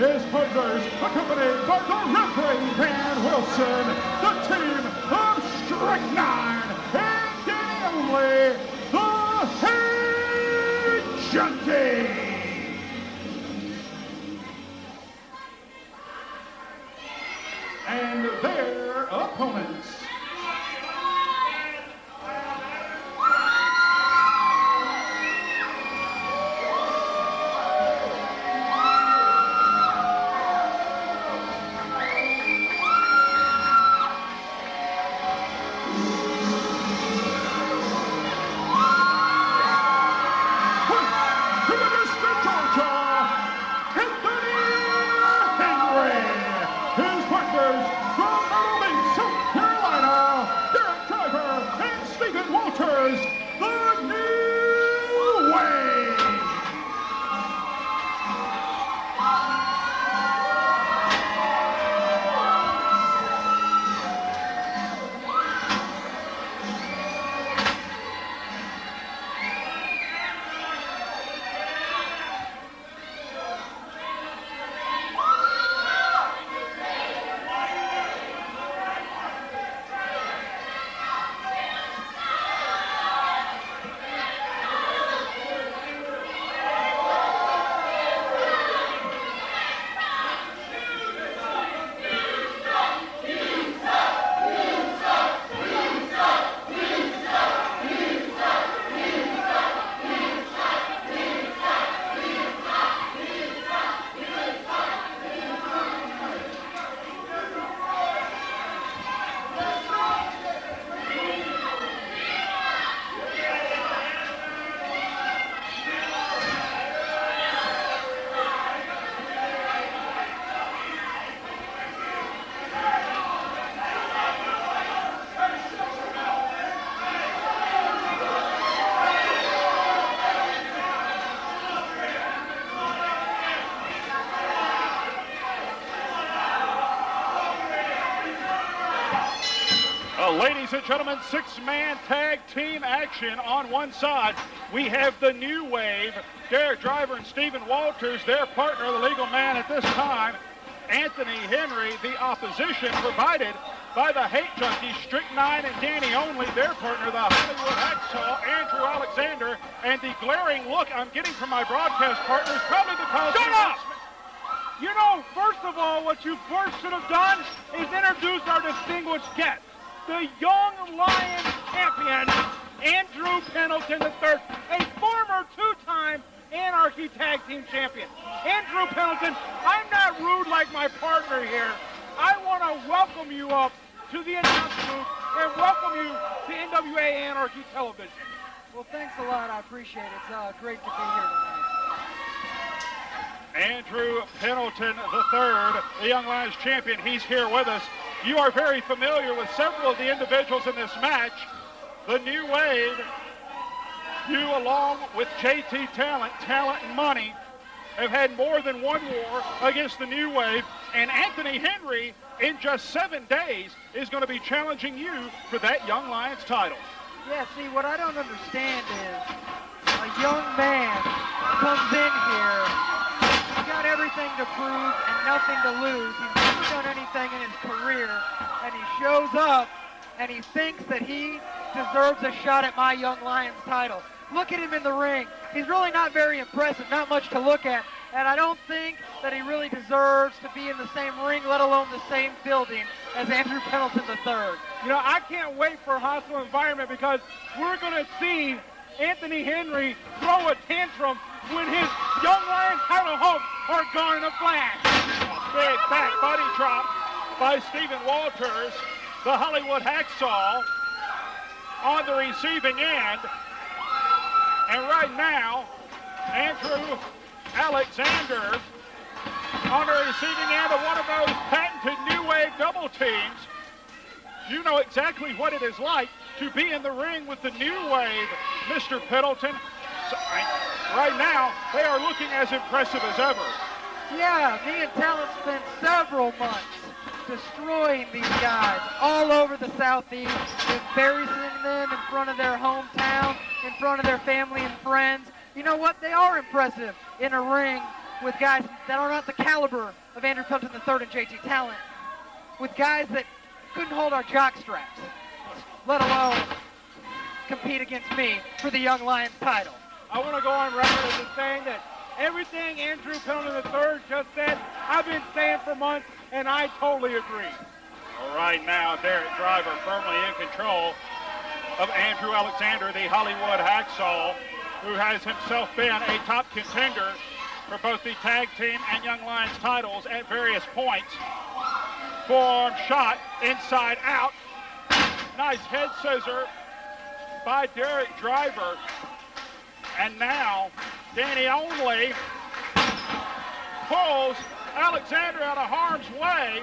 his partners, accompanied by the Reverend Dan Wilson, the team of Strychnine, and Danny Only, the Heat Junkies. And their opponents. Ladies and gentlemen, six-man tag team action on one side. We have the New Wave, Derek Driver and Stephen Walters, their partner, the legal man at this time, Anthony Henry. The opposition provided by the Hate Junkies, Strychnine and Danny Only, their partner, the Hollywood Hacksaw, Andrew Alexander. And the glaring look I'm getting from my broadcast partners, probably because... Shut up! You know, first of all, what you first should have done is introduce our distinguished guest, the Young Lions champion, Andrew Pendleton III, a former two-time Anarchy Tag Team champion. Andrew Pendleton, I'm not rude like my partner here. I want to welcome you up to the announce booth and welcome you to NWA Anarchy Television. Well, thanks a lot. I appreciate it. It's great to be here tonight. Andrew Pendleton III, the Young Lions champion, he's here with us. You are very familiar with several of the individuals in this match. The New Wave, you along with JT Talent and Money, have had more than one war against the New Wave, and Anthony Henry, in just 7 days, is going to be challenging you for that Young Lions title. Yeah, see, what I don't understand is a young man comes in here, he's got everything to prove and nothing to lose. He's never done anything in his career, and he shows up and he thinks that he deserves a shot at my Young Lions title. Look at him in the ring. He's really not very impressive, not much to look at, and I don't think that he really deserves to be in the same ring, let alone the same building as Andrew Pendleton III. You know, I can't wait for a hostile environment because we're going to see Anthony Henry throw a tantrum when his Young Lions title hopes are gone in a flash. Big back body drop by Stephen Walters, the Hollywood Hacksaw, on the receiving end. And right now, Andrew Alexander on the receiving end of one of those patented New Wave double teams. You know exactly what it is like to be in the ring with the New Wave, Mr. Pendleton. So, right now, they are looking as impressive as ever. Yeah, me and Talent spent several months destroying these guys all over the Southeast, embarrassing them in front of their hometown, in front of their family and friends. You know what? They are impressive in a ring with guys that are not the caliber of Andrew Pendleton III and JT Talent, with guys that couldn't hold our jock straps, let alone compete against me for the Young Lions title. I want to go on record as saying that everything Andrew Pendleton III just said, I've been saying for months, and I totally agree. All right, now Derek Driver firmly in control of Andrew Alexander, the Hollywood Hacksaw, who has himself been a top contender for both the tag team and Young Lions titles at various points. Forearm shot, inside out. Nice head scissor by Derek Driver. And now Danny Only pulls Alexander out of harm's way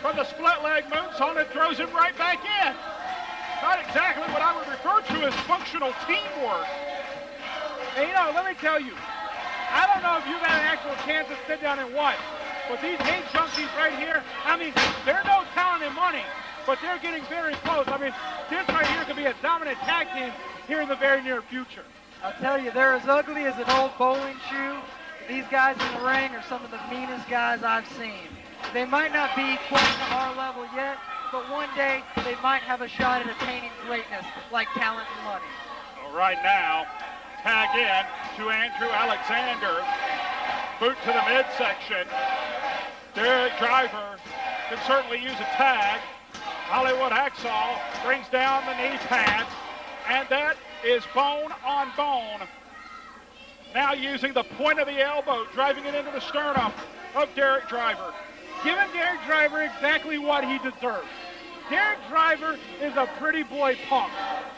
from the split leg moonsault and throws him right back in. Not exactly what I would refer to as functional teamwork. And you know, let me tell you, I don't know if you've had an actual chance to sit down and watch, but these hate junkies right here, I mean, they're no talent and money, but they're getting very close. I mean, this right here could be a dominant tag team here in the very near future. I'll tell you, they're as ugly as an old bowling shoe. These guys in the ring are some of the meanest guys I've seen. They might not be quite to our level yet, but one day they might have a shot at attaining greatness like talent and money. All right, now, tag in to Andrew Alexander. Boot to the midsection. Derek Driver can certainly use a tag. Hollywood Hacksaw brings down the knee pads, and that is bone on bone. Now using the point of the elbow, driving it into the sternum of Derek Driver. Giving Derek Driver exactly what he deserves. Derek Driver is a pretty boy punk.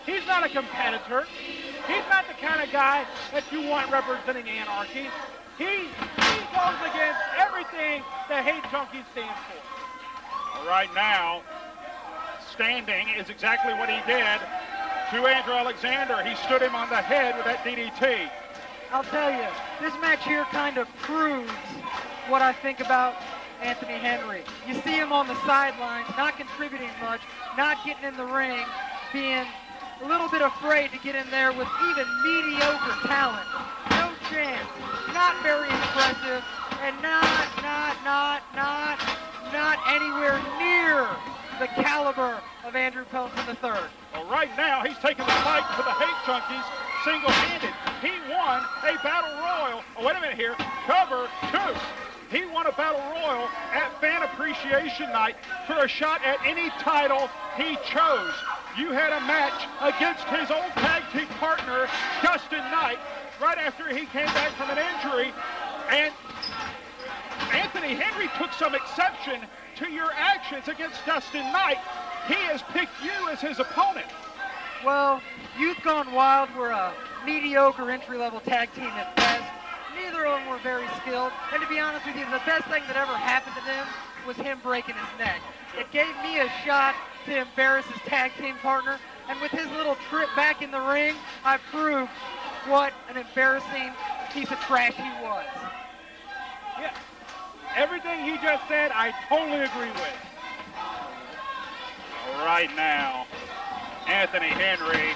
He's not a competitor. He's not the kind of guy that you want representing Anarchy. He goes against everything the hate junkies stand for. All right, now, standing is exactly what he did to Andrew Alexander. He stood him on the head with that DDT. I'll tell you, this match here kind of proves what I think about Anthony Henry. You see him on the sidelines, not contributing much, not getting in the ring, being a little bit afraid to get in there with even mediocre talent. No chance, not very impressive, and not anywhere near the caliber of Andrew Pendleton III. Well, right now, he's taking the fight to the hate junkies single-handed. He won a battle royal. Oh, wait a minute here. Cover two. He won a battle royal at Fan Appreciation Night for a shot at any title he chose. You had a match against his old tag team partner, Dustin Knight, right after he came back from an injury. And Anthony Henry took some exception to your actions against Dustin Knight. He has picked you as his opponent. Well, Youth Gone Wild were a mediocre entry-level tag team at best. Neither of them were very skilled. And to be honest with you, the best thing that ever happened to them was him breaking his neck. It gave me a shot to embarrass his tag team partner. And with his little trip back in the ring, I proved what an embarrassing piece of trash he was. Yeah. Everything he just said, I totally agree with. All right, now, Anthony Henry,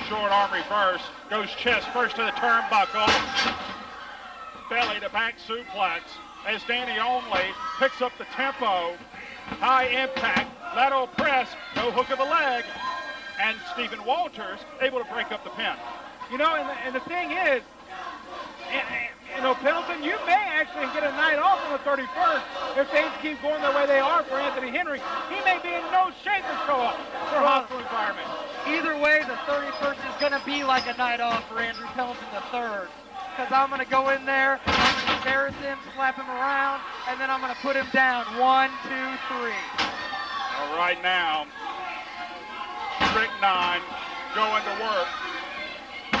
short arm reverse, goes chest first to the turnbuckle, belly to back suplex as Danny Only picks up the tempo, high impact, lateral press, no hook of the leg, and Stephen Walters able to break up the pin. You know, and the thing is, you know, Pendleton, you may actually get a night off on the 31st if things keep going the way they are for Anthony Henry. He may be in no shape to show up for a hostile environment. Either way, the 31st is going to be like a night off for Andrew Pendleton III. Because I'm going to go in there, I'm going to embarrass him, slap him around, and then I'm going to put him down. 1, 2, 3. All right, now, Strychnine going to work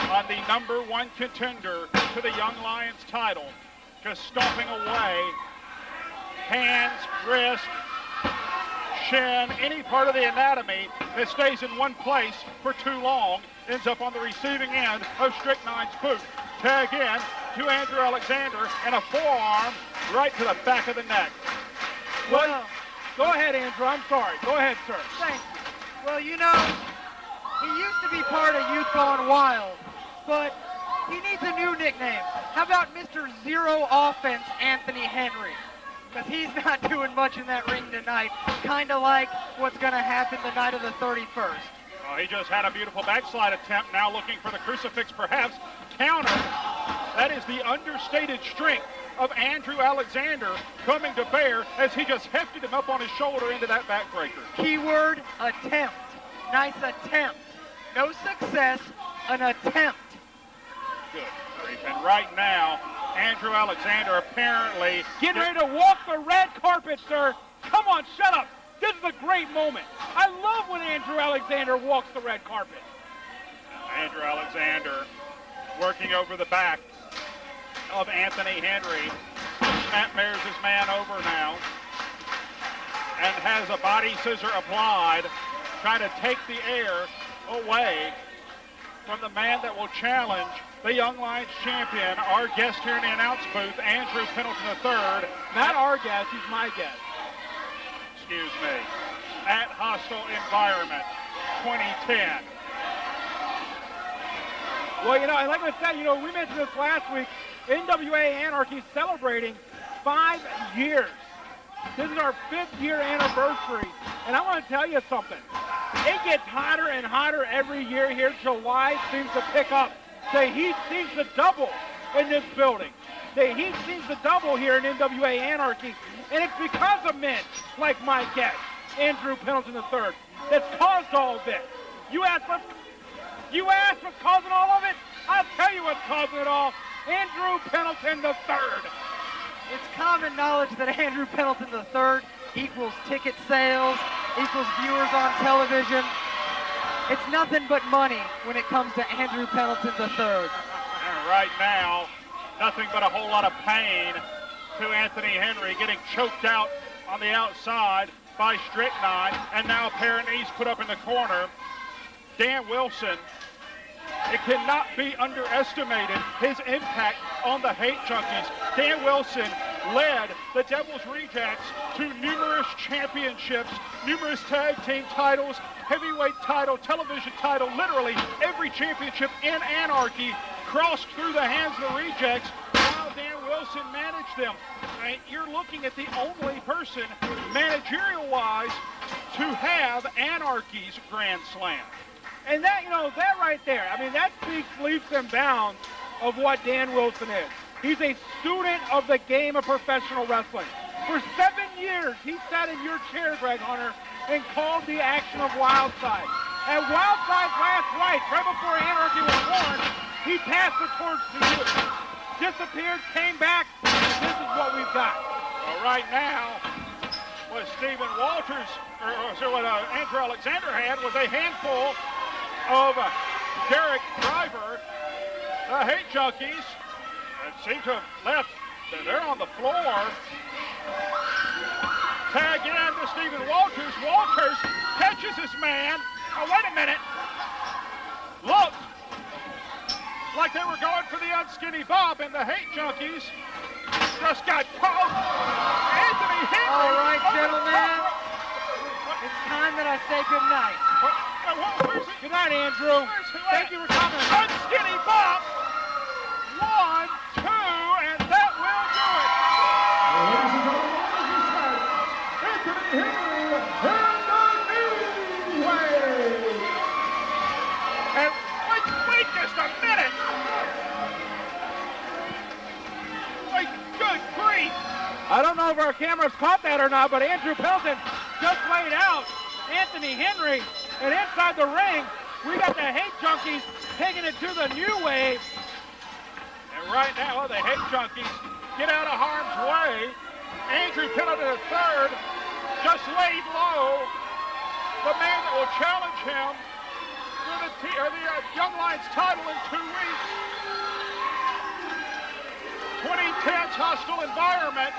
on the #1 contender to the Young Lions title, just stomping away, hands, wrist, shin, any part of the anatomy that stays in one place for too long ends up on the receiving end of Strychnine's boot. Tag in to Andrew Alexander and a forearm right to the back of the neck. Well, go ahead, Andrew. I'm sorry. Go ahead, sir. Thank you. Well, you know, he used to be part of Youth Gone Wild, but He needs a new nickname. How about Mr. Zero Offense Anthony Henry? Because he's not doing much in that ring tonight. Kind of like what's going to happen the night of the 31st. Oh, he just had a beautiful backslide attempt, now looking for the crucifix perhaps. Counter. That is the understated strength of Andrew Alexander coming to bear as he just hefted him up on his shoulder into that backbreaker. Keyword, attempt. Nice attempt. No success, an attempt. Good grief. And right now, Andrew Alexander apparently Getting ready to walk the red carpet, sir. Come on, shut up. This is a great moment. I love when Andrew Alexander walks the red carpet. Andrew Alexander working over the back of Anthony Henry. Snapmares his man over now and has a body scissor applied, trying to take the air away from the man that will challenge the Young Lions champion, our guest here in the announce booth, Andrew Pendleton III. Not our guest, he's my guest. Excuse me, at Hostile Environment 2010. Well, you know, and like I said, you know, we mentioned this last week, NWA Anarchy celebrating 5 years. This is our 5th year anniversary, and I want to tell you something. It gets hotter and hotter every year here. July seems to pick up. The heat seems to double in this building. The heat seems to double here in NWA Anarchy, and it's because of men like my guest, Andrew Pendleton III, that's caused all this. You ask what's causing all of it? I'll tell you what's causing it all. Andrew Pendleton III. It's common knowledge that Andrew Pendleton III equals ticket sales, equals viewers on television. It's nothing but money when it comes to Andrew Pendleton III. And right now, nothing but a whole lot of pain to Anthony Henry, getting choked out on the outside by Strychnine, and now a pair of knees put up in the corner. Dan Wilson, it cannot be underestimated his impact on the Hate Junkies. Dan Wilson led the Devil's Rejects to numerous championships, numerous tag team titles, heavyweight title, television title, literally every championship in Anarchy crossed through the hands of the Rejects while Dan Wilson managed them. And you're looking at the only person, managerial-wise, to have Anarchy's Grand Slam. And that, you know, that right there, I mean, that speaks leaps and bounds of what Dan Wilson is. He's a student of the game of professional wrestling. For 7 years, he sat in your chair, Greg Hunter, and called the action of Wildside. At Wildside's last rites, right before Anarchy was born, he passed the torch to you. Disappeared, came back, and this is what we've got. Well, right now, what Stephen Walters, what Andrew Alexander had was a handful of Derek Driver, the Hate Junkies, that seem to have left. They're on the floor. Tag in to Stephen Walters. Walters catches his man. Oh, wait a minute. Look, like they were going for the unskinny Bob, and the Hate Junkies just got caught. Anthony Henry. All right, gentlemen. It's time that I say good night. Good night, Andrew. Thank you for coming. Unskinny Bob. 1, 2, and that will do it. Anthony Henry in the new way. And wait just a minute. Wait, good grief. I don't know if our cameras caught that or not, but Andrew Pendleton just laid out Anthony Henry. And inside the ring, we got the Hate Junkies taking it to the new wave. And right now, the Hate Junkies get out of harm's way. Andrew Pendleton III just laid low the man that will challenge him for the Young Lions title in 2 weeks. 2010's Hostile Environment.